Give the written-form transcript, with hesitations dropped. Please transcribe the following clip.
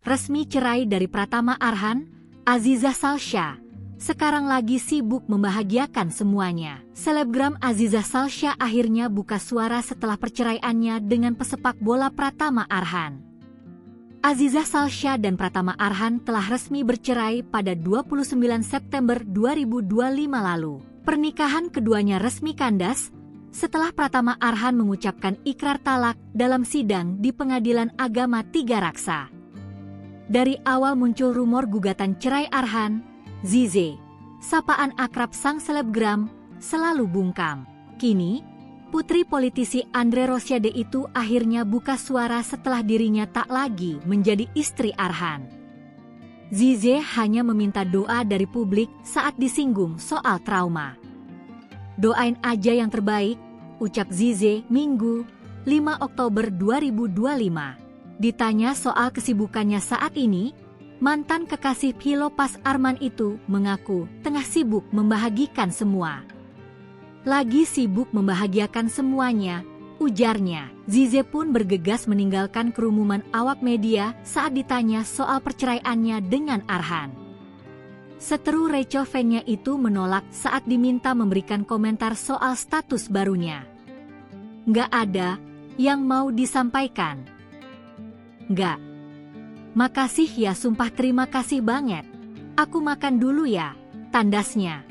resmi cerai dari Pratama Arhan, Aziza Salsya. Sekarang lagi sibuk membahagiakan semuanya. Selebgram Aziza Salsya akhirnya buka suara setelah perceraiannya dengan pesepak bola Pratama Arhan. Aziza Salsya dan Pratama Arhan telah resmi bercerai pada 29 September 2025 lalu. Pernikahan keduanya resmi kandas setelah Pratama Arhan mengucapkan ikrar talak dalam sidang di Pengadilan Agama Tiga Raksa. Dari awal muncul rumor gugatan cerai Arhan, Zize, sapaan akrab sang selebgram, selalu bungkam. Kini, putri politisi Andre Rosiade itu akhirnya buka suara setelah dirinya tak lagi menjadi istri Arhan. Zize hanya meminta doa dari publik saat disinggung soal trauma. "Doain aja yang terbaik," ucap Zize Minggu, 5 Oktober 2025. Ditanya soal kesibukannya saat ini, mantan kekasih Philopas Arman itu mengaku tengah sibuk membahagikan semua. "Lagi sibuk membahagiakan semuanya," ujarnya. Zize pun bergegas meninggalkan kerumunan awak media saat ditanya soal perceraiannya dengan Arhan. Seteru Rachel fan-nya itu menolak saat diminta memberikan komentar soal status barunya. "Nggak ada yang mau disampaikan." "Nggak. Makasih ya, sumpah terima kasih banget. Aku makan dulu ya," tandasnya.